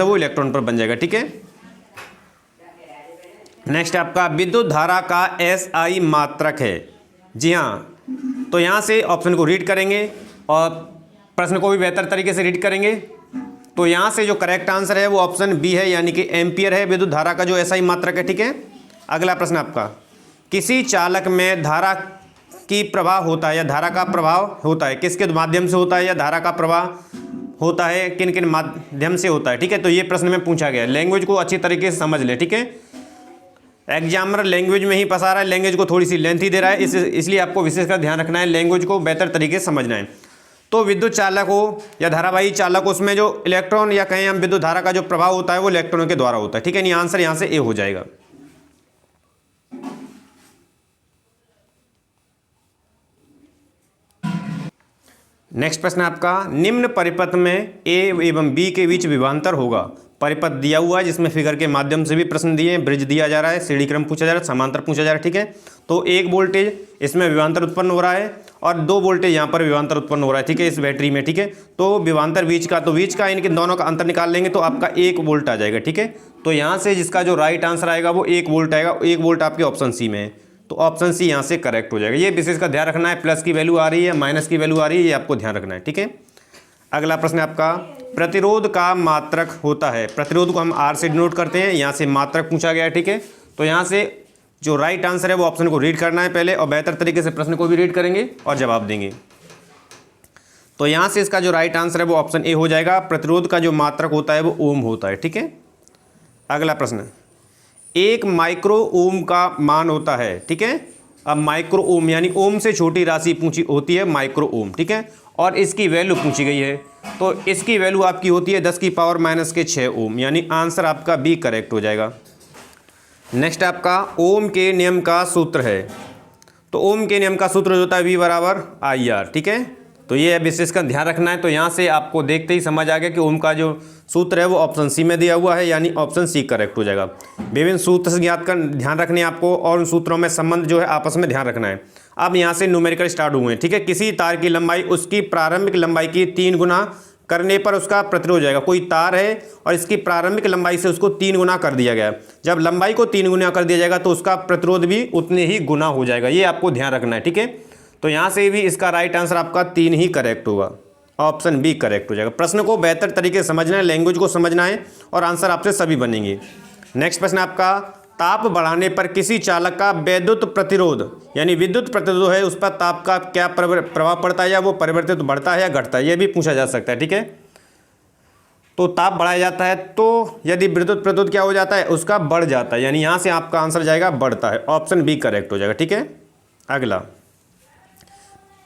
है वो इलेक्ट्रॉन पर बन जाएगा। ठीक है, नेक्स्ट आपका विद्युत धारा का SI मात्रक है। जी हाँ, तो यहाँ से ऑप्शन को रीड करेंगे और प्रश्न को भी बेहतर तरीके से रीड करेंगे। तो यहाँ से जो करेक्ट आंसर है वो ऑप्शन बी है, यानी कि एम्पियर है विद्युत धारा का जो SI मात्रक है। ठीक है, अगला प्रश्न आपका, किसी चालक में धारा की प्रवाह होता है या धारा का प्रभाव होता है, किसके माध्यम से होता है या धारा का प्रवाह होता है किन किन माध्यम से होता है। ठीक है, तो ये प्रश्न में पूछा गया है। लैंग्वेज को अच्छी तरीके से समझ ले। ठीक है, एग्जामिनर लैंग्वेज में ही फंसा रहा है, लैंग्वेज को थोड़ी सी लेंथी दे रहा है, इसलिए आपको विशेषकर ध्यान रखना है, लैंग्वेज को बेहतर तरीके से समझना है। तो विद्युत चालक हो या धारावाही चालक, उसमें जो इलेक्ट्रॉन या कहें हम विद्युत धारा का जो प्रभाव होता है वो इलेक्ट्रॉनों के द्वारा होता है। ठीक है, नहीं आंसर यहाँ से ए हो जाएगा। नेक्स्ट प्रश्न आपका, निम्न परिपथ में ए एवं बी के बीच विभवांतर होगा। परिपथ दिया हुआ है जिसमें फिगर के माध्यम से भी प्रश्न दिए हैं, ब्रिज दिया जा रहा है, सीढ़ी क्रम पूछा जा रहा है, समांतर पूछा जा रहा है। ठीक है, तो एक वोल्टेज इसमें विभवांतर उत्पन्न हो रहा है और 2 वोल्टेज यहाँ पर विभवांतर उत्पन्न हो रहा है। ठीक है, इस बैटरी में। ठीक है, तो विभवांतर बीच का इनके दोनों का अंतर निकाल लेंगे तो आपका 1 वोल्ट आ जाएगा। ठीक है, तो यहाँ से जिसका जो राइट आंसर आएगा वो 1 वोल्ट आएगा। 1 वोल्ट आपके ऑप्शन सी में है, तो ऑप्शन सी यहाँ से करेक्ट हो जाएगा। ये विशेष का ध्यान रखना है, प्लस की वैल्यू आ रही है, माइनस की वैल्यू आ रही है, ये आपको ध्यान रखना है। ठीक है, अगला प्रश्न आपका, प्रतिरोध का मात्रक होता है। प्रतिरोध को हम आर से डिनोट करते हैं, यहाँ से मात्रक पूछा गया है। ठीक है, तो यहाँ से जो राइट आंसर है वो ऑप्शन को रीड करना है पहले और बेहतर तरीके से प्रश्न को भी रीड करेंगे और जवाब देंगे। तो यहाँ से इसका जो राइट आंसर है वो ऑप्शन ए हो जाएगा। प्रतिरोध का जो मात्रक होता है वो ओम होता है। ठीक है, अगला प्रश्न, 1 माइक्रो ओम का मान होता है। ठीक है, अब माइक्रो ओम यानी ओम से छोटी राशि पूछी होती है माइक्रो ओम। ठीक है, और इसकी वैल्यू पूछी गई है, तो इसकी वैल्यू आपकी होती है 10 की पावर माइनस के 6 ओम, यानी आंसर आपका बी करेक्ट हो जाएगा। नेक्स्ट आपका, ओम के नियम का सूत्र है। तो ओम के नियम का सूत्र जो होता है V बराबर IR। ठीक है, तो ये विशेष का ध्यान रखना है। तो यहाँ से आपको देखते ही समझ आ गया कि ओम का जो सूत्र है वो ऑप्शन सी में दिया हुआ है, यानी ऑप्शन सी करेक्ट हो जाएगा। विभिन्न सूत्र से ज्ञात कर ध्यान रखने आपको और उन सूत्रों में संबंध जो है आपस में ध्यान रखना है। अब यहाँ से न्यूमेरिकल स्टार्ट हुए हैं। ठीक है, किसी तार की लंबाई उसकी प्रारंभिक लंबाई की 3 गुना करने पर उसका प्रतिरोध हो जाएगा। कोई तार है और इसकी प्रारंभिक लंबाई से उसको 3 गुना कर दिया गया। जब लंबाई को 3 गुना कर दिया जाएगा तो उसका प्रतिरोध भी उतने ही गुना हो जाएगा, ये आपको ध्यान रखना है। ठीक है, तो यहाँ से भी इसका राइट आंसर आपका 3 ही करेक्ट होगा, ऑप्शन बी करेक्ट हो जाएगा। प्रश्न को बेहतर तरीके से समझना है, लैंग्वेज को समझना है और आंसर आपसे सभी बनेंगे। नेक्स्ट प्रश्न आपका, ताप बढ़ाने पर किसी चालक का विद्युत प्रतिरोध यानी विद्युत प्रतिरोध है उस पर ताप का क्या प्रभाव पड़ता है, या वो परिवर्तित बढ़ता है या घटता है, यह भी पूछा जा सकता है। ठीक है, तो ताप बढ़ाया जाता है तो यदि विद्युत प्रतिरोध क्या हो जाता है, उसका बढ़ जाता है, यानी यहाँ से आपका आंसर जाएगा बढ़ता है, ऑप्शन बी करेक्ट हो जाएगा। ठीक है, अगला,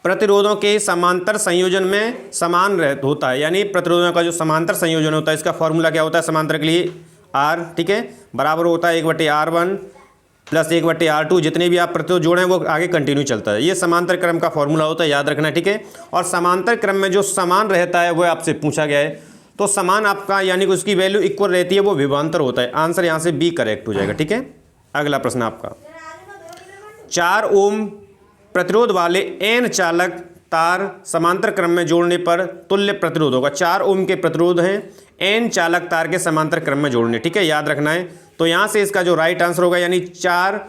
प्रतिरोधों के समांतर संयोजन में समान होता है, यानी प्रतिरोधों का जो समांतर संयोजन होता है इसका फॉर्मूला क्या होता है समांतर के लिए, आर, ठीक है, बराबर होता है 1/R1 प्लस 1/R2। जितने भी आप प्रतिरोध जोड़े हैं वो आगे कंटिन्यू चलता है। ये समांतर क्रम का फॉर्मूला होता है, याद रखना है, ठीक है। और समांतर क्रम में जो समान रहता है वो आपसे पूछा गया है। तो समान आपका यानी कि उसकी वैल्यू इक्वल रहती है, वो विभवांतर होता है। आंसर यहाँ से बी करेक्ट हो जाएगा, ठीक है। अगला प्रश्न आपका 4 ओम प्रतिरोध वाले n चालक तार समांतर क्रम में जोड़ने पर तुल्य प्रतिरोध होगा। 4 ओम के प्रतिरोध हैं n चालक तार के समांतर क्रम में जोड़ने, ठीक है, याद रखना है। तो यहाँ से इसका जो राइट आंसर होगा यानी 4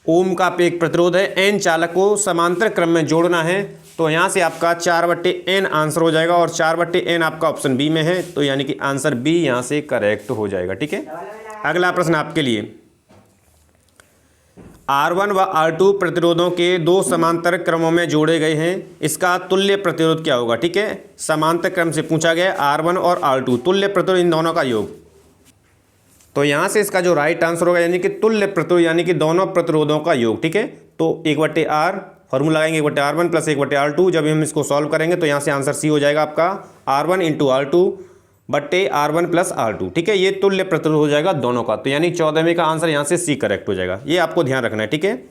ओम का एक प्रतिरोध है, n चालक को समांतर क्रम में जोड़ना है, तो यहाँ से आपका 4/n आंसर हो जाएगा। और 4/n आपका ऑप्शन बी में है, तो यानी कि आंसर बी यहाँ से करेक्ट हो जाएगा, ठीक है। अगला प्रश्न आपके लिए R1 व R2 प्रतिरोधों के 2 समांतर क्रमों में जोड़े गए हैं, इसका तुल्य प्रतिरोध क्या होगा, ठीक है। समांतर क्रम से पूछा गया R1 और R2 तुल्य प्रतिरोध इन दोनों का योग। तो यहाँ से इसका जो राइट आंसर होगा यानी कि तुल्य प्रतिरोध यानी कि दोनों प्रतिरोधों का योग, ठीक है। तो 1/R फॉर्मूला लगाएंगे 1/R1 प्लस 1/R2। जब हम इसको सॉल्व करेंगे तो यहाँ से आंसर सी हो जाएगा आपका R1 × R2/R1 प्लस R2, ठीक है। ये तुल्य प्रतिरोध हो जाएगा दोनों का। तो यानी 14वें का आंसर यहाँ से सी करेक्ट हो जाएगा। ये आपको ध्यान रखना है, ठीक है।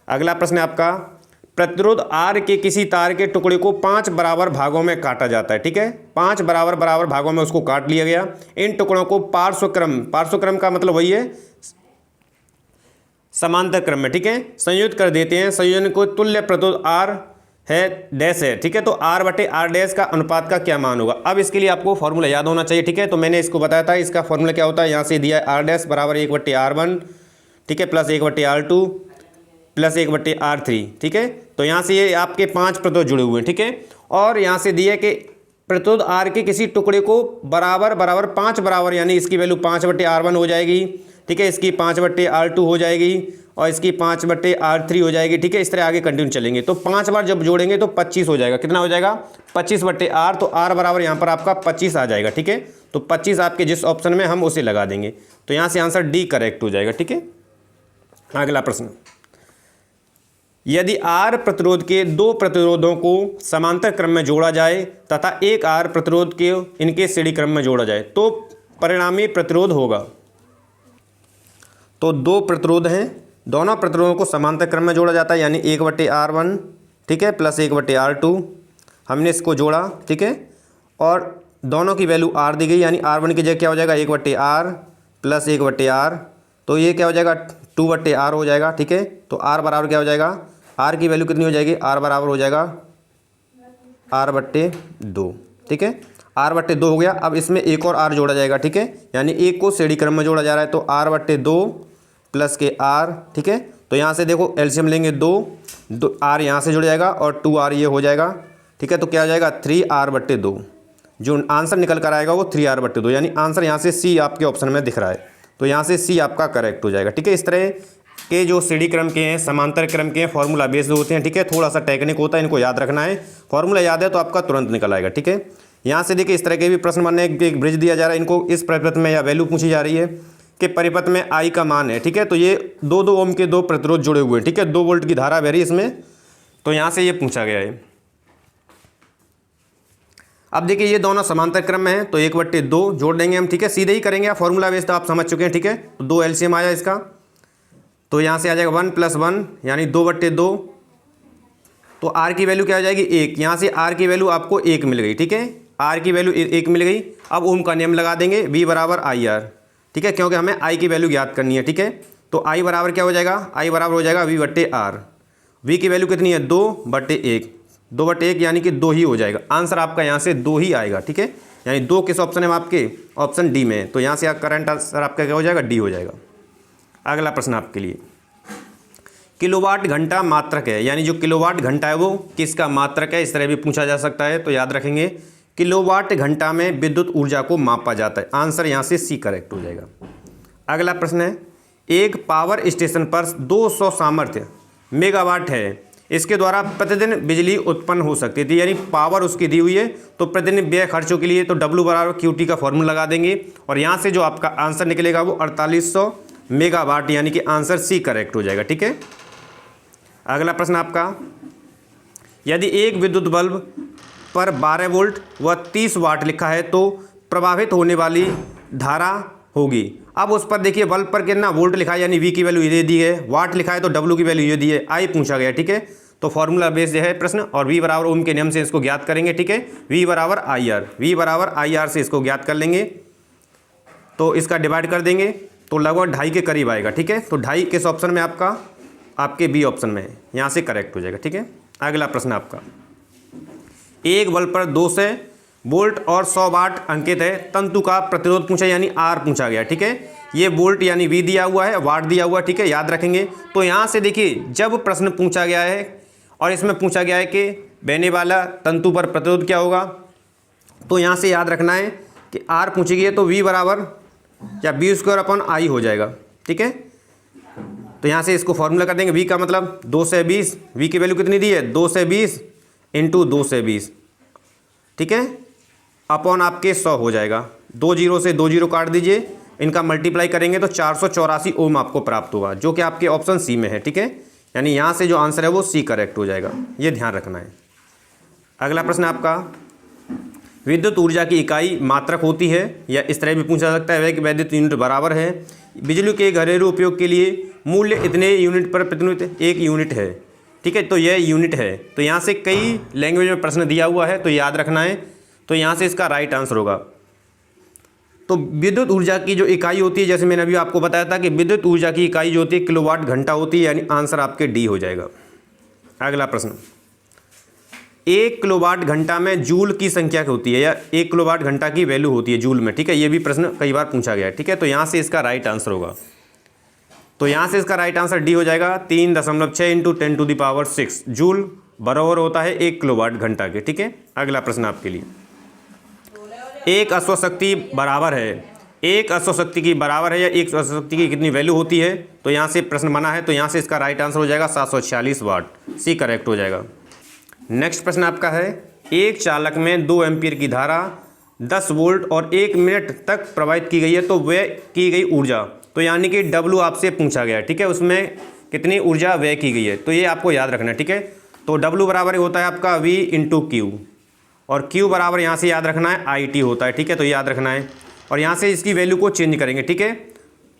अगला प्रश्न है आपका प्रतिरोध R के किसी तार के टुकड़े को 5 बराबर भागों में काटा जाता है, ठीक है। 5 बराबर भागों में उसको काट लिया गया। इन टुकड़ों को पार्श्वक्रम का मतलब वही है समांतर क्रम में, ठीक है, संयुक्त कर देते हैं। संयोजन को तुल्य प्रतिरोध R है डैश है, ठीक है। तो R/R डैश का अनुपात का क्या मान होगा। अब इसके लिए आपको फॉर्मूला याद होना चाहिए, ठीक है। तो मैंने इसको बताया था, इसका फॉर्मूला क्या होता है, यहाँ से दिया है R डैश बराबर 1/R1, ठीक है, प्लस 1/R2 प्लस 1/R3, ठीक है। तो यहाँ से ये आपके 5 प्रतिरोध जुड़े हुए हैं, ठीक है। और यहाँ से दिया है कि प्रतिरोध R के किसी टुकड़े को बराबर 5 बराबर यानी इसकी वैल्यू 5/R1 हो जाएगी, ठीक है, इसकी 5/R2 हो जाएगी और इसकी 5/R3 हो जाएगी, ठीक है। इस तरह आगे कंटिन्यू चलेंगे। तो 5 बार जब जोड़ेंगे तो 25 हो जाएगा। कितना हो जाएगा 25/R। तो R बराबर यहाँ पर आपका 25 आ जाएगा, ठीक है। तो 25 आपके जिस ऑप्शन में हम उसे लगा देंगे, तो यहाँ से आंसर डी करेक्ट हो जाएगा, ठीक है। अगला प्रश्न यदि R प्रतिरोध के 2 प्रतिरोधों को समांतर क्रम में जोड़ा जाए तथा एक R प्रतिरोध के इनके श्रेणी क्रम में जोड़ा जाए तो परिणामी प्रतिरोध होगा। तो 2 प्रतिरोध हैं, दोनों प्रतिरोधों को समांतर क्रम में जोड़ा जाता है यानी 1/R1, ठीक है, प्लस 1/R2। हमने इसको जोड़ा, ठीक है, और दोनों की वैल्यू R दी गई यानी R1 की जगह क्या हो जाएगा 1/R प्लस 1/R। तो ये क्या हो जाएगा 2/R हो जाएगा, ठीक है। तो R बराबर क्या हो जाएगा, R की वैल्यू कितनी हो जाएगी, R बराबर हो जाएगा R/2, ठीक है। R/2 हो गया। अब इसमें एक और R जोड़ा जाएगा, ठीक है, यानी एक को श्रेणी क्रम में जोड़ा जा रहा है। तो R/2 प्लस के R, ठीक है। तो यहाँ से देखो एलसीएम लेंगे 2 R यहाँ से जुड़ जाएगा और 2R ये हो जाएगा, ठीक है। तो क्या हो जाएगा 3R/2। जो आंसर निकल कर आएगा वो 3R/2 यानी आंसर यहाँ से सी आपके ऑप्शन में दिख रहा है। तो यहाँ से सी आपका करेक्ट हो जाएगा, ठीक है। इस तरह के जो श्रेणी क्रम के हैं समांतर क्रम के हैं फॉर्मूला बेस्ड होते हैं, ठीक है। थोड़ा सा टेक्निक होता है, इनको याद रखना है। फॉर्मूला याद है तो आपका तुरंत निकल आएगा, ठीक है। यहाँ से देखिए इस तरह के भी प्रश्न बनने, एक ब्रिज दिया जा रहा है, इनको इस परिपथ में या वैल्यू पूछी जा रही है कि परिपथ में I का मान है, ठीक है। तो ये 2 ओम के 2 प्रतिरोध जुड़े हुए हैं, ठीक है, 2 वोल्ट की धारा बह रही है इसमें। तो यहाँ से ये पूछा गया है। अब देखिए ये दोनों समांतर क्रम में है तो 1/2 जोड़ देंगे हम, ठीक है, सीधे ही करेंगे। फॉर्मूला बेस्ड आप समझ चुके हैं, ठीक है। तो 2 एलसीएम आया इसका, तो यहाँ से आ जाएगा 1 + 1 यानी 2/2। तो R की वैल्यू क्या हो जाएगी 1। यहाँ से R की वैल्यू आपको 1 मिल गई, ठीक है, R की वैल्यू 1 मिल गई। अब ओम का नियम लगा देंगे V बराबर IR, ठीक है, क्योंकि हमें I की वैल्यू ज्ञात करनी है, ठीक है। तो I बराबर क्या हो जाएगा, I बराबर हो जाएगा V/R। V की वैल्यू कितनी है 2/1, 2/1 यानी कि 2 ही हो जाएगा। आंसर आपका यहाँ से 2 ही आएगा, ठीक है। यानी 2 किस ऑप्शन है आपके, ऑप्शन डी में है। तो यहाँ से करंट आंसर आपका क्या हो जाएगा, डी हो जाएगा। अगला प्रश्न आपके लिए किलोवाट घंटा मात्रक है, यानी जो किलोवाट घंटा है वो किसका मात्रक है, इस तरह भी पूछा जा सकता है। तो याद रखेंगे किलोवाट घंटा में विद्युत ऊर्जा को मापा जाता है। आंसर यहाँ से सी करेक्ट हो जाएगा। अगला प्रश्न है एक पावर स्टेशन पर 200 सामर्थ्य मेगावाट है, इसके द्वारा प्रतिदिन बिजली उत्पन्न हो सकती थी, यानी पावर उसकी दी हुई है। तो प्रतिदिन व्यय खर्चों के लिए तो W बराबर QT का फॉर्मूला लगा देंगे और यहाँ से जो आपका आंसर निकलेगा वो 4800 मेगावाट, यानी कि आंसर सी करेक्ट हो जाएगा, ठीक है। अगला प्रश्न आपका यदि एक विद्युत बल्ब पर 12 वोल्ट व 30 वाट लिखा है तो प्रभावित होने वाली धारा होगी। अब उस पर देखिए बल्ब पर कितना वोल्ट लिखा है, यानी वी की वैल्यू ये दी है, वाट लिखा है तो डब्ल्यू की वैल्यू ये दी है, आई पूछा गया, ठीक है। तो फॉर्मूला बेस्ड है प्रश्न, और वी बराबर ओम के नियम से इसको ज्ञात करेंगे, ठीक है। वी बराबर आई आर, वी बराबर आई आर से इसको ज्ञात कर लेंगे, तो इसका डिवाइड कर देंगे तो लगभग 2.5 के करीब आएगा, ठीक है। तो 2.5 किस ऑप्शन में आपका, आपके बी ऑप्शन में है, यहाँ से करेक्ट हो जाएगा, ठीक है। अगला प्रश्न आपका, एक बल्ब पर 200 वोल्ट और 100 वाट अंकित है, तंतु का प्रतिरोध पूछा यानी आर पूछा गया, ठीक है। ये वोल्ट यानी वी दिया हुआ है, वाट दिया हुआ है, ठीक है, याद रखेंगे। तो यहाँ से देखिए जब प्रश्न पूछा गया है और इसमें पूछा गया है कि बहने वाला तंतु पर प्रतिरोध क्या होगा, तो यहाँ से याद रखना है कि आर पूछी गई है तो वी बराबर या बी स्क्वायर अपन आई हो जाएगा, ठीक है। तो यहाँ से इसको फॉर्मूला कर देंगे, वी का मतलब 2 से 20, वी की वैल्यू कितनी दी है 2 से 20 इंटू 2 से 20, ठीक है, अपॉन आपके 100 हो जाएगा। 2 जीरो से 2 जीरो काट दीजिए, इनका मल्टीप्लाई करेंगे तो 484 ओम आपको प्राप्त होगा, जो कि आपके ऑप्शन सी में है, ठीक है। यानी यहाँ से जो आंसर है वो सी करेक्ट हो जाएगा, ये ध्यान रखना है। अगला प्रश्न आपका, विद्युत ऊर्जा की इकाई मात्रक होती है, या इस तरह भी पूछा सकता है कि वैद्युत यूनिट बराबर है, बिजली के घरेलू उपयोग के लिए मूल्य इतने यूनिट पर प्रति यूनिट 1 यूनिट है, ठीक है। तो यह यूनिट है, तो यहाँ से कई लैंग्वेज में प्रश्न दिया हुआ है, तो याद रखना है। तो यहाँ से इसका राइट आंसर होगा। तो विद्युत ऊर्जा की जो इकाई होती है, जैसे मैंने अभी आपको बताया था कि विद्युत ऊर्जा की इकाई जो होती है किलोवाट घंटा होती है, यानी आंसर आपके डी हो जाएगा। अगला प्रश्न, 1 किलोवाट घंटा में जूल की संख्या क्या होती है, या 1 किलोवाट घंटा की वैल्यू होती है जूल में, ठीक है। ये भी प्रश्न कई बार पूछा गया है, ठीक है। तो यहाँ से इसका राइट आंसर होगा, तो यहाँ से इसका राइट आंसर डी हो जाएगा। 3.6 इंटू 10⁶ जूल बराबर होता है 1 किलोवाट घंटा के, ठीक है। अगला प्रश्न आपके लिए, एक अश्वशक्ति बराबर है, एक अश्वशक्ति की बराबर है या एक अश्वशक्ति की कितनी वैल्यू होती है, तो यहाँ से प्रश्न बना है, तो यहाँ से इसका राइट आंसर हो जाएगा 746 वाट, सी करेक्ट हो जाएगा। नेक्स्ट प्रश्न आपका है, एक चालक में 2 एम्पीयर की धारा 10 वोल्ट और 1 मिनट तक प्रवाहित की गई है, तो व्यय की गई ऊर्जा, तो यानी कि डब्ल्यू आपसे पूछा गया है, ठीक है, उसमें कितनी ऊर्जा व्यय की गई है, तो ये आपको याद रखना है, ठीक है। तो डब्ल्यू बराबर होता है आपका वी इंटू क्यू, और क्यू बराबर यहाँ से याद रखना है आई टी होता है, ठीक है, तो याद रखना है। और यहाँ से इसकी वैल्यू को चेंज करेंगे, ठीक है।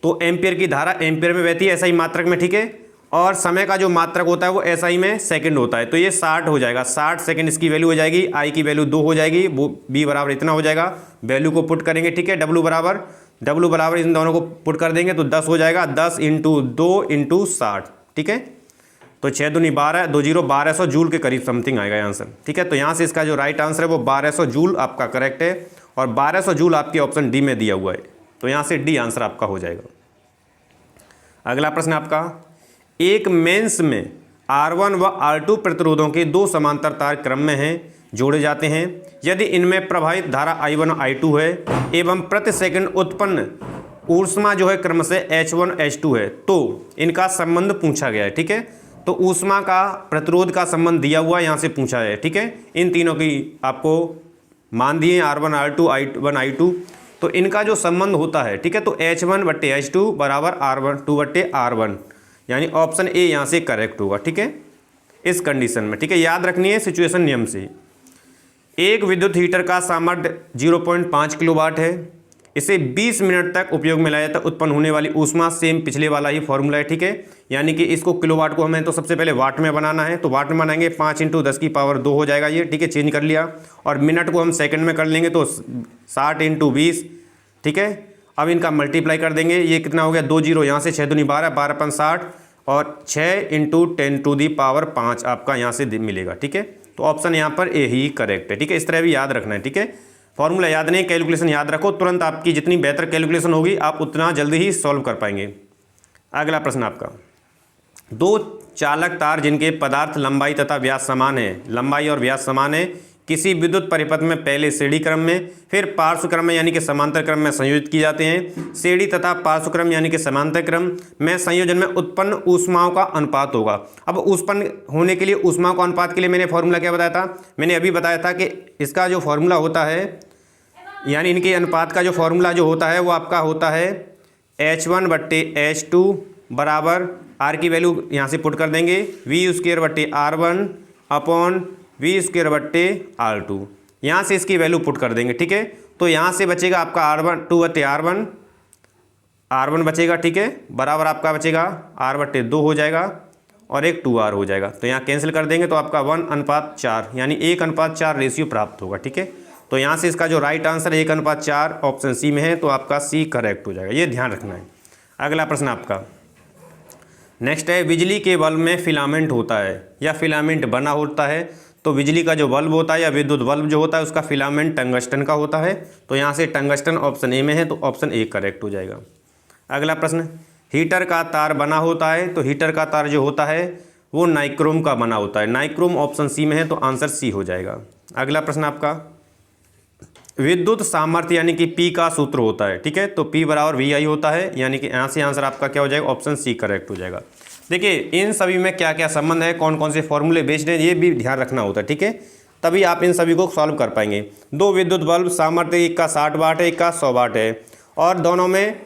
तो एम्पियर की धारा एम्पियर में बहती है, एसआई मात्रक में, ठीक है, और समय का जो मात्रक होता है वो एसआई में सेकंड होता है, तो ये 60 हो जाएगा, 60 सेकंड इसकी वैल्यू हो जाएगी। आई की वैल्यू 2 हो जाएगी, वो बी बराबर इतना हो जाएगा, वैल्यू को पुट करेंगे, ठीक है। डब्ल्यू बराबर इन दोनों को पुट कर देंगे तो 10 हो जाएगा, 10 इंटू 2 इंटू 60, ठीक है। तो 6 दूनी 12, 2 जीरो 1200 जूल के करीब समथिंग आएगा आंसर, ठीक है। तो यहाँ से इसका जो राइट आंसर है वो 1200 जूल आपका करेक्ट है, और 1200 जूल आपके ऑप्शन डी में दिया हुआ है, तो यहाँ से डी आंसर आपका हो जाएगा। अगला प्रश्न आपका, एक मेंस में R1 व R2 प्रतिरोधों के 2 समांतर तार क्रम में हैं, जोड़े जाते हैं, यदि इनमें प्रवाहित धारा I1 और I2 है एवं प्रति सेकंड उत्पन्न ऊष्मा जो है क्रमशः H1 H2 है, तो इनका संबंध पूछा गया है, ठीक है। तो ऊष्मा का प्रतिरोध का संबंध दिया हुआ यहाँ से पूछा है, ठीक है। इन तीनों की आपको मान दिए R1 R2 I1 I2, तो इनका जो संबंध होता है, ठीक है, तो H1/H2 बराबर R2/R1, यानी ऑप्शन ए यहाँ से करेक्ट होगा, ठीक है, इस कंडीशन में, ठीक है। याद रखनी है सिचुएशन नियम से। एक विद्युत हीटर का सामर्थ्य 0.5 किलोवाट है, इसे 20 मिनट तक उपयोग में लाया जाता है, उत्पन्न होने वाली ऊष्मा सेम पिछले वाला ही फॉर्मूला है, ठीक है। यानी कि इसको किलोवाट को हमें तो सबसे पहले वाट में बनाना है, तो वाट में बनाएंगे 5 × 10⁻² हो जाएगा ये, ठीक है, चेंज कर लिया। और मिनट को हम सेकंड में कर लेंगे तो 60 × 20, ठीक है। अब इनका मल्टीप्लाई कर देंगे, ये कितना हो गया 2 जीरो, यहाँ से 6 दूनी 12, 12 60, और 6 × 10⁵ आपका यहाँ से मिलेगा, ठीक है। तो ऑप्शन यहाँ पर ए ही करेक्ट है, ठीक है। इस तरह भी याद रखना है, ठीक है। फॉर्मूला याद नहीं, कैलकुलेशन याद रखो, तुरंत आपकी जितनी बेहतर कैलकुलेशन होगी आप उतना जल्दी ही सॉल्व कर पाएंगे। अगला प्रश्न आपका, 2 चालक तार जिनके पदार्थ लंबाई तथा व्यास समान है, लंबाई और व्यास समान है, किसी विद्युत परिपथ में पहले श्रेणी क्रम में फिर पार्श्व क्रम में यानी कि समांतर क्रम में संयोजित किए जाते हैं। श्रेणी तथा पार्श्व क्रम यानी कि समांतर क्रम में संयोजन में उत्पन्न ऊष्माओं का अनुपात होगा। अब उत्पन्न होने के लिए ऊष्माओं का अनुपात के लिए मैंने फॉर्मूला क्या बताया था, मैंने अभी बताया था कि इसका जो फॉर्मूला होता है, यानी इनके अनुपात का जो फॉर्मूला जो होता है वो आपका होता है H1/H2 बराबर आर की वैल्यू यहाँ से पुट कर देंगे V²/R1 अपॉन V²/R2, यहाँ से इसकी वैल्यू पुट कर देंगे, ठीक है। तो यहाँ से बचेगा आपका R1 2/R1 R1 बचेगा, ठीक है, बराबर आपका बचेगा R/2 हो जाएगा और एक 2R हो जाएगा। तो यहाँ कैंसिल कर देंगे तो आपका 1:4 यानी 1:4 रेशियो प्राप्त होगा, ठीक है। तो यहाँ से इसका जो राइट आंसर 1:4 ऑप्शन सी में है, तो आपका सी करेक्ट हो जाएगा, ये ध्यान रखना है। अगला प्रश्न आपका नेक्स्ट है, बिजली के बल्ब में फिलामेंट होता है या फिलामेंट बना होता है। तो बिजली का जो बल्ब होता है या विद्युत बल्ब जो होता है उसका फिलामेंट टंगस्टन का होता है। तो यहाँ से टंगस्टन ऑप्शन ए में है, तो ऑप्शन ए करेक्ट हो जाएगा। अगला प्रश्न, हीटर का तार बना होता है। तो हीटर का तार जो होता है वो नाइक्रोम का बना होता है। नाइक्रोम ऑप्शन सी में है, तो आंसर सी हो जाएगा। अगला प्रश्न आपका, विद्युत सामर्थ्य यानी कि P का सूत्र होता है, ठीक है। तो P बराबर VI होता है, यानी कि यहाँ से आंसर आपका क्या हो जाएगा, ऑप्शन सी करेक्ट हो जाएगा। देखिए इन सभी में क्या क्या संबंध है, कौन कौन से फॉर्मूले बेस्ड हैं, ये भी ध्यान रखना होता है, ठीक है, तभी आप इन सभी को सॉल्व कर पाएंगे। दो विद्युत बल्ब, सामर्थ्य एक का 60 वाट है, एक का 100 वाट है, और दोनों में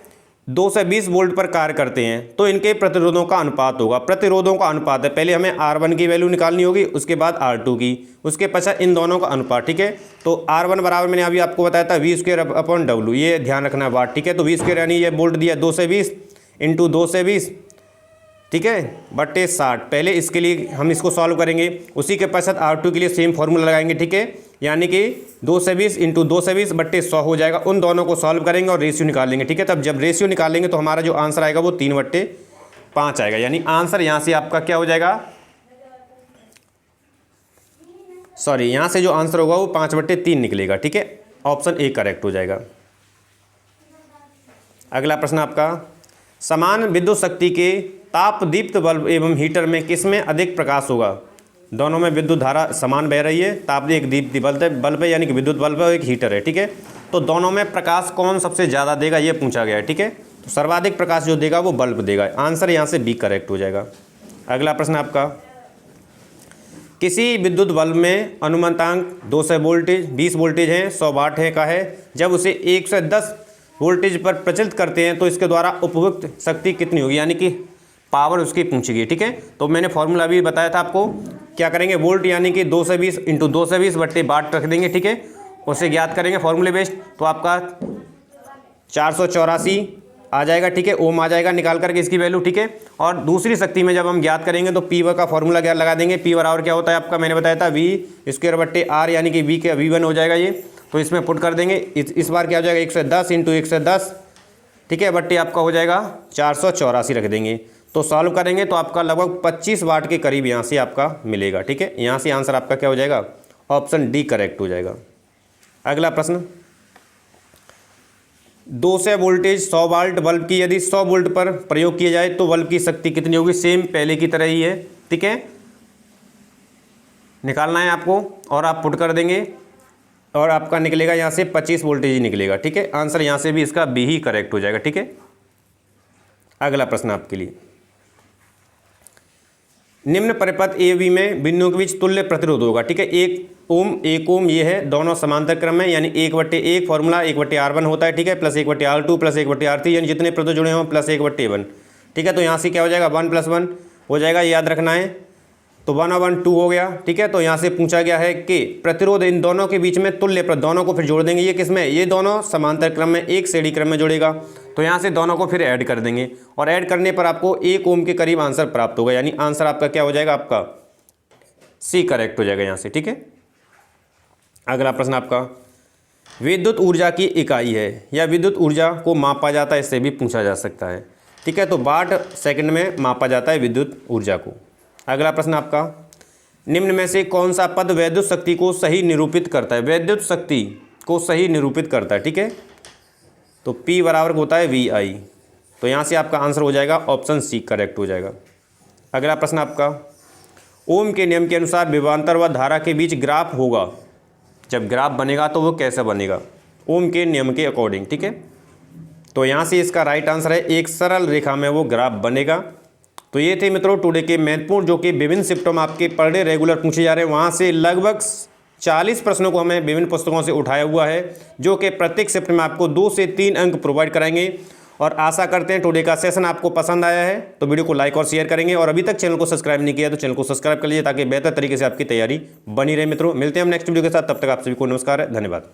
2 से 20 वोल्ट पर कार्य करते हैं। तो इनके प्रतिरोधों का अनुपात होगा, प्रतिरोधों का अनुपात है, पहले हमें R1 की वैल्यू निकालनी होगी, उसके बाद R2 की, उसके पश्चात इन दोनों का अनुपात, ठीक है। तो R1 बराबर मैंने अभी आपको बताया था V²/W, ये ध्यान रखना है वाट, ठीक है। तो V² यानी ये वोल्ट दिया 2 से 20 इंटू 2 से 20, ठीक है, बट्टे 60। पहले इसके लिए हम इसको सॉल्व करेंगे, उसी के पश्चात R2 के लिए सेम फार्मूला लगाएंगे, ठीक है, यानी कि 2 से 20 इंटू 2 से 20 बट्टे 100 हो जाएगा। उन दोनों को सॉल्व करेंगे और रेशियो निकाल लेंगे, ठीक है। तब जब रेशियो निकालेंगे तो हमारा जो आंसर आएगा वो 3/5 आएगा, यानी आंसर यहाँ से आपका क्या हो जाएगा, सॉरी, यहाँ से जो आंसर होगा वो 5/3 निकलेगा, ठीक है, ऑप्शन ए करेक्ट हो जाएगा। अगला प्रश्न आपका, समान विद्युत शक्ति के ताप दीप्त बल्ब एवं हीटर में किसमें अधिक प्रकाश होगा। दोनों में विद्युत धारा समान बह रही है, ताप एक दीप्ति बल्ब है, यानी कि विद्युत बल्ब है, एक हीटर है, ठीक है। तो दोनों में प्रकाश कौन सबसे ज़्यादा देगा ये पूछा गया है, ठीक है। तो सर्वाधिक प्रकाश जो देगा वो बल्ब देगा, आंसर यहाँ से बी करेक्ट हो जाएगा। अगला प्रश्न आपका, किसी विद्युत बल्ब में अनुमतांक 200 वोल्टेज 20 वोल्टेज है, 100 वाट है का है, जब उसे 110 वोल्टेज पर प्रचलित करते हैं तो इसके द्वारा उपभुक्त शक्ति कितनी होगी, यानी कि पावर उसकी पूछेगी, ठीक है। तो मैंने फॉर्मूला भी बताया था आपको, क्या करेंगे, वोल्ट यानी कि 2 से 20 इंटू 2 से 20 बट्टे वाट रख देंगे, ठीक है, उसे ज्ञात करेंगे फॉर्मूले बेस्ड, तो आपका 484 आ जाएगा, ठीक है, ओम आ जाएगा निकाल करके इसकी वैल्यू, ठीक है। और दूसरी शक्ति में जब हम ज्ञात करेंगे तो P का फॉर्मूला क्या लगा देंगे, P बराबर क्या होता है आपका, मैंने बताया था V²/R, यानी कि V के V1 हो जाएगा ये, तो इसमें पुट कर देंगे, इस बार क्या हो जाएगा 110 इंटू 110, ठीक है, बट्टे आपका हो जाएगा 484 रख देंगे। तो सॉल्व करेंगे तो आपका लगभग 25 वाट के करीब यहाँ से आपका मिलेगा, ठीक है। यहाँ से आंसर आपका क्या हो जाएगा, ऑप्शन डी करेक्ट हो जाएगा। अगला प्रश्न, 200 वोल्टेज 100 वाट बल्ब की यदि 100 वोल्ट पर प्रयोग किया जाए तो बल्ब की शक्ति कितनी होगी, सेम पहले की तरह ही है, ठीक है, निकालना है आपको और आप पुट कर देंगे और आपका निकलेगा यहाँ से 25 वोल्टेज ही निकलेगा, ठीक है। आंसर यहाँ से भी इसका बी ही करेक्ट हो जाएगा, ठीक है। अगला प्रश्न आपके लिए, निम्न परिपथ ए बी में बिंदुओं के बीच तुल्य प्रतिरोध होगा, ठीक है, 1 ओम ये है, दोनों समांतर क्रम में, यानी 1/1 फॉर्मूला 1/R1 होता है, ठीक है, प्लस 1/R2 प्लस 1/R3, यानी जितने प्रतिरोध जुड़े हों प्लस 1/1, ठीक है। तो यहाँ से क्या हो जाएगा 1 + 1 हो जाएगा, याद रखना है, तो 1/2 हो गया, ठीक है। तो यहाँ से पूछा गया है कि प्रतिरोध इन दोनों के बीच में तुल्य, दोनों को फिर जोड़ देंगे, ये किसमें, ये दोनों समांतर क्रम में एक श्रेणी क्रम में जुड़ेगा, तो यहाँ से दोनों को फिर ऐड कर देंगे और ऐड करने पर आपको 1 ओम के करीब आंसर प्राप्त होगा, यानी आंसर आपका क्या हो जाएगा, आपका सी करेक्ट हो जाएगा यहाँ से, ठीक है। अगला प्रश्न आपका, विद्युत ऊर्जा की इकाई है या विद्युत ऊर्जा को मापा जाता है, इससे भी पूछा जा सकता है, ठीक है। तो वाट सेकंड में मापा जाता है विद्युत ऊर्जा को। अगला प्रश्न आपका, निम्न में से कौन सा पद वैद्युत शक्ति को सही निरूपित करता है, वैद्युत शक्ति को सही निरूपित करता है, ठीक है। तो P बराबर होता है VI, तो यहाँ से आपका आंसर हो जाएगा ऑप्शन सी करेक्ट हो जाएगा। अगला प्रश्न आपका, ओम के नियम के अनुसार विभवांतर व धारा के बीच ग्राफ होगा, जब ग्राफ बनेगा तो वो कैसे बनेगा, ओम के नियम के अकॉर्डिंग, ठीक है। तो यहाँ से इसका राइट आंसर है एक सरल रेखा में वो ग्राफ बनेगा। तो ये थे मित्रों टुडे के महत्वपूर्ण, जो कि विभिन्न शिफ्टों में आपके पर डे रेगुलर पूछे जा रहे हैं, वहाँ से लगभग 40 प्रश्नों को हमें विभिन्न पुस्तकों से उठाया हुआ है, जो कि प्रत्येक शिफ्ट में आपको 2 से 3 अंक प्रोवाइड कराएंगे। और आशा करते हैं टुडे का सेशन आपको पसंद आया है, तो वीडियो को लाइक और शेयर करेंगे, और अभी तक चैनल को सब्सक्राइब नहीं किया तो चैनल को सब्सक्राइब कर लीजिए, ताकि बेहतर तरीके से आपकी तैयारी बनी रहे। मित्रों मिलते हैं हम नेक्स्ट वीडियो के साथ, तब तक आप सभी को नमस्कार है, धन्यवाद।